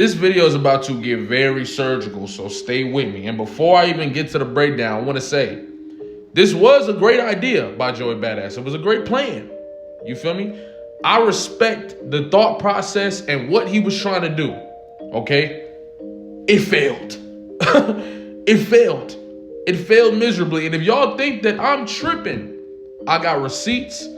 This video is about to get very surgical, so stay with me. And before I even get to the breakdown, I want to say, this was a great idea by Joey Badass. It was a great plan. You feel me? I respect the thought process and what he was trying to do. Okay? It failed. It failed. It failed miserably. And if y'all think that I'm tripping, I got receipts.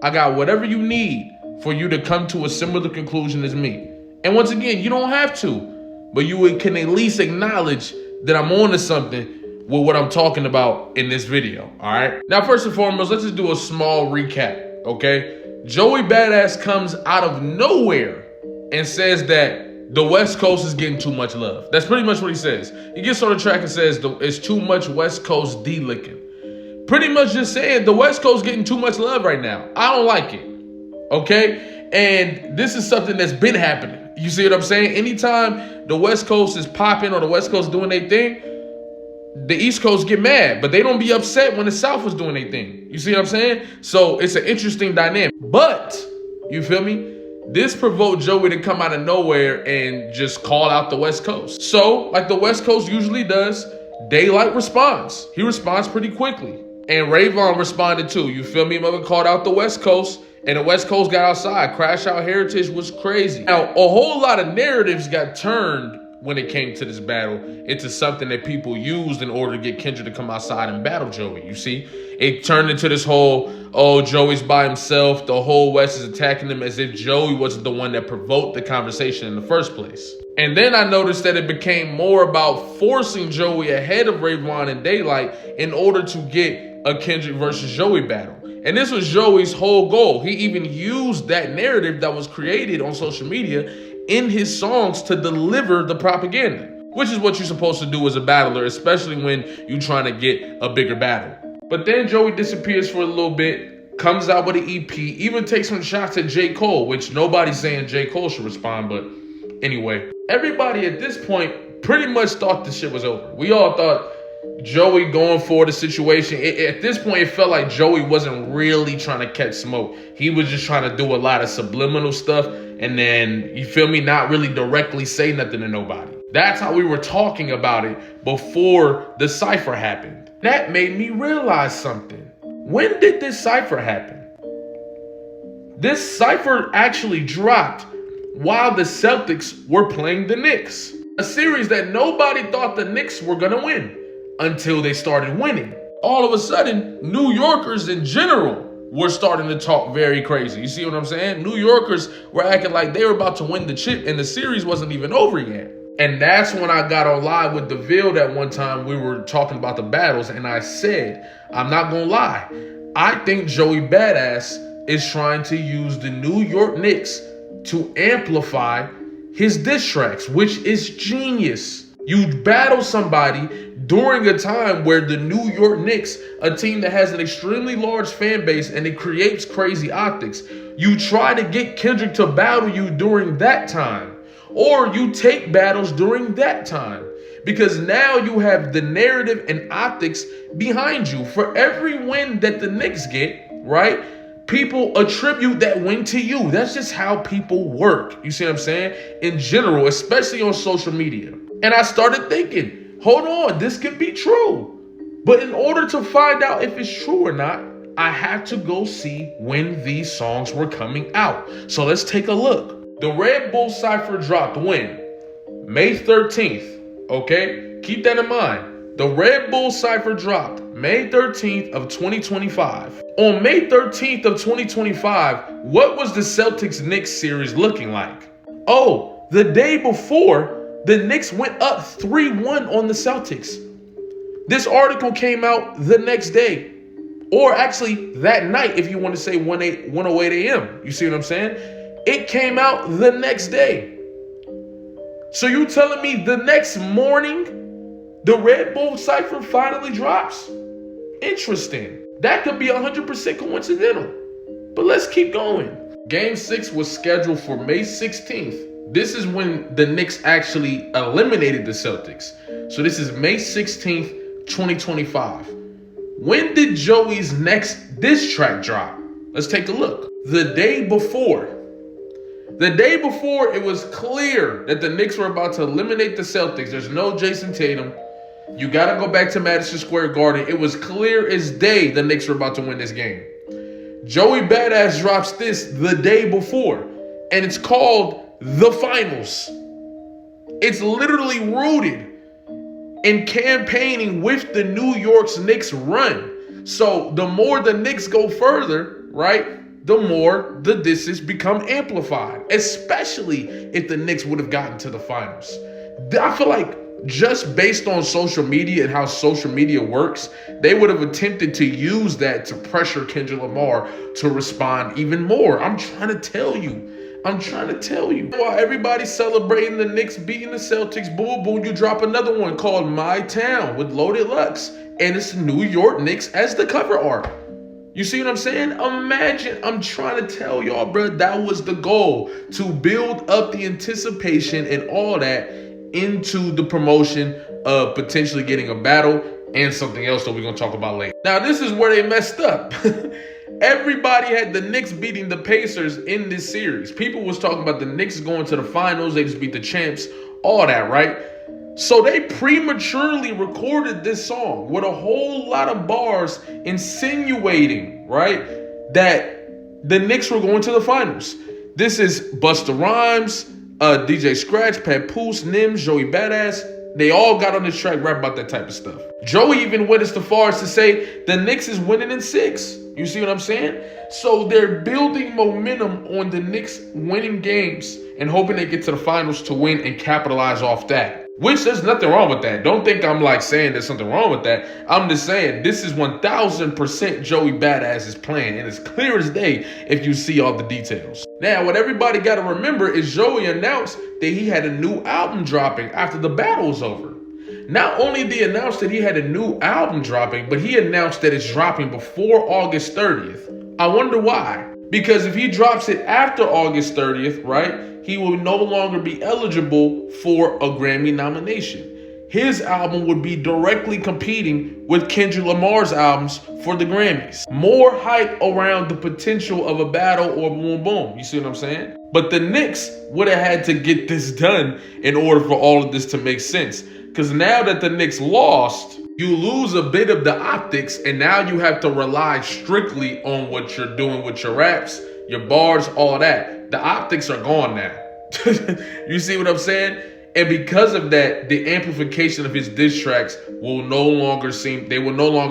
I got whatever you need for you to come to a similar conclusion as me. And once again, you don't have to, but you can at least acknowledge that I'm on to something with what I'm talking about in this video, all right? Now, first and foremost, let's just do a small recap, okay? Joey Badass comes out of nowhere and says that the West Coast is getting too much love. That's pretty much what he says. He gets on the track and says it's too much West Coast D-licking. Pretty much just saying the West Coast getting too much love right now. I don't like it, okay? And this is something that's been happening. You see what I'm saying? Anytime the West Coast is popping or the West Coast doing their thing, the East Coast get mad, but they don't be upset when the South was doing their thing. You see what I'm saying? So it's an interesting dynamic. But, you feel me? This provoked Joey to come out of nowhere and just call out the West Coast. So, like the West Coast usually does, Daylight responds. He responds pretty quickly. And Rayvon responded too. You feel me? Mother called out the West Coast. And the West Coast got outside. Crash Out Heritage was crazy. Now, a whole lot of narratives got turned when it came to this battle into something that people used in order to get Kendrick to come outside and battle Joey. You see, it turned into this whole, oh, Joey's by himself. The whole West is attacking him as if Joey wasn't the one that provoked the conversation in the first place. And then I noticed that it became more about forcing Joey ahead of Rayvon and Daylight in order to get a Kendrick versus Joey battle. And this was Joey's whole goal. He even used that narrative that was created on social media in his songs to deliver the propaganda, which is what you're supposed to do as a battler, especially when you're trying to get a bigger battle. But then Joey disappears for a little bit, comes out with an EP, even takes some shots at J. Cole, which nobody's saying J. Cole should respond, but anyway. Everybody at this point pretty much thought this shit was over. We all thought Joey going for the situation. At this point, it felt like Joey wasn't really trying to catch smoke. He was just trying to do a lot of subliminal stuff and then, you feel me, not really directly say nothing to nobody. That's how we were talking about it before the cypher happened. That made me realize something. When did this cypher happen? This cypher actually dropped while the Celtics were playing the Knicks. A series that nobody thought the Knicks were going to win. Until they started winning. All of a sudden, New Yorkers in general were starting to talk very crazy. You see what I'm saying? New Yorkers were acting like they were about to win the chip and the series wasn't even over yet. And that's when I got on live with DeVille that one time we were talking about the battles and I said, I'm not gonna lie, I think Joey Badass is trying to use the New York Knicks to amplify his diss tracks, which is genius. You battle somebody during a time where the New York Knicks, a team that has an extremely large fan base and it creates crazy optics, you try to get Kendrick to battle you during that time. Or you take battles during that time. Because now you have the narrative and optics behind you. For every win that the Knicks get, right, people attribute that win to you. That's just how people work. You see what I'm saying? In general, especially on social media. And I started thinking, hold on, this could be true. But in order to find out if it's true or not, I had to go see when these songs were coming out. So let's take a look. The Red Bull Cypher dropped when? May 13th, okay? Keep that in mind. The Red Bull Cypher dropped May 13th of 2025. On May 13th of 2025, what was the Celtics-Knicks series looking like? Oh, the day before, the Knicks went up 3-1 on the Celtics. This article came out the next day. Or actually that night, if you want to say 1:08 a.m. You see what I'm saying? It came out the next day. So you telling me the next morning, the Red Bull Cypher finally drops? Interesting. That could be 100% coincidental. But let's keep going. Game 6 was scheduled for May 16th. This is when the Knicks actually eliminated the Celtics. So this is May 16th, 2025. When did Joey's next diss track drop? Let's take a look. The day before. The day before, it was clear that the Knicks were about to eliminate the Celtics. There's no Jason Tatum. You got to go back to Madison Square Garden. It was clear as day the Knicks were about to win this game. Joey Badass drops this the day before, and it's called The Finals. It's literally rooted in campaigning with the New York Knicks run. So the more the Knicks go further, right, the more the disses become amplified, especially if the Knicks would have gotten to the finals. I feel like just based on social media and how social media works, they would have attempted to use that to pressure Kendrick Lamar to respond even more. I'm trying to tell you. While everybody's celebrating the Knicks beating the Celtics, boo, you drop another one called My Town with Loaded Lux. And it's New York Knicks as the cover art. You see what I'm saying? Imagine, I'm trying to tell y'all, bro, that was the goal, to build up the anticipation and all that into the promotion of potentially getting a battle and something else that we're going to talk about later. Now, this is where they messed up. Everybody had the Knicks beating the Pacers in this series. People was talking about the Knicks going to the finals. They just beat the champs, all that, right? So they prematurely recorded this song with a whole lot of bars insinuating, right, that the Knicks were going to the finals. This is Busta Rhymes, DJ Scratch, Papoose, Nims, Joey Badass. They all got on this track rap about that type of stuff. Joey even went as far as to say the Knicks is winning in 6. You see what I'm saying? So they're building momentum on the Knicks winning games and hoping they get to the finals to win and capitalize off that. Which there's nothing wrong with that. Don't think I'm like saying there's something wrong with that. I'm just saying this is 1000% Joey Badass's plan. And it's clear as day if you see all the details. Now, what everybody got to remember is Joey announced that he had a new album dropping after the battle was over. Not only did he announce that he had a new album dropping, but he announced that it's dropping before August 30th. I wonder why. Because if he drops it after August 30th, right, he will no longer be eligible for a Grammy nomination. His album would be directly competing with Kendrick Lamar's albums for the Grammys. More hype around the potential of a battle or boom boom. You see what I'm saying? But the Knicks would have had to get this done in order for all of this to make sense. Because now that the Knicks lost, you lose a bit of the optics, and now you have to rely strictly on what you're doing with your raps, your bars, all that. The optics are gone now. You see what I'm saying? And because of that, the amplification of his diss tracks will no longer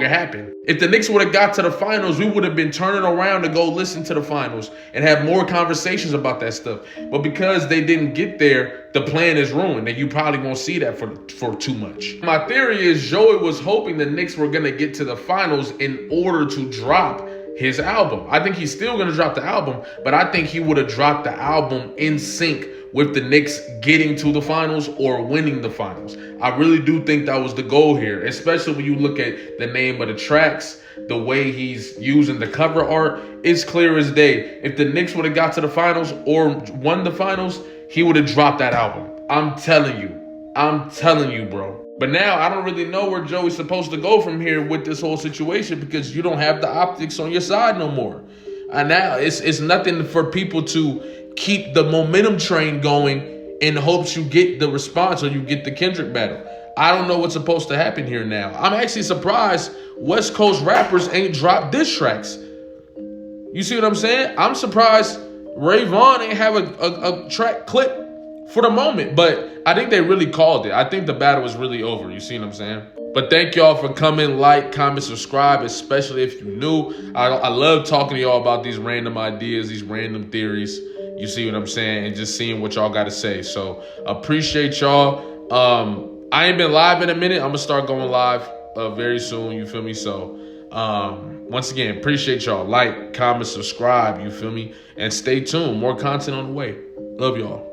happen. If the Knicks would have got to the finals, we would have been turning around to go listen to the finals and have more conversations about that stuff. But because they didn't get there, the plan is ruined, and you probably won't see that for too much. My theory is Joey was hoping the Knicks were going to get to the finals in order to drop his album. I think he's still going to drop the album, but I think he would have dropped the album in sync with the Knicks getting to the finals or winning the finals. I really do think that was the goal here, especially when you look at the name of the tracks, the way he's using the cover art. It's clear as day. If the Knicks would have got to the finals or won the finals, he would have dropped that album. I'm telling you, bro. But now I don't really know where Joey's supposed to go from here with this whole situation, because you don't have the optics on your side no more. And now it's nothing for people to keep the momentum train going in hopes you get the response or you get the Kendrick battle. I don't know what's supposed to happen here now. I'm actually surprised West Coast rappers ain't dropped diss tracks. You see what I'm saying? I'm surprised Ray Vaughn ain't have a track clip for the moment, but I think they really called it. I think the battle was really over. You see what I'm saying? But thank y'all for coming, like, comment, subscribe, especially if you're new. I love talking to y'all about these random ideas, these random theories. You see what I'm saying? And just seeing what y'all got to say. So appreciate y'all. I ain't been live in a minute. I'm going to start going live very soon. You feel me? So once again, appreciate y'all. Like, comment, subscribe. You feel me? And stay tuned. More content on the way. Love y'all.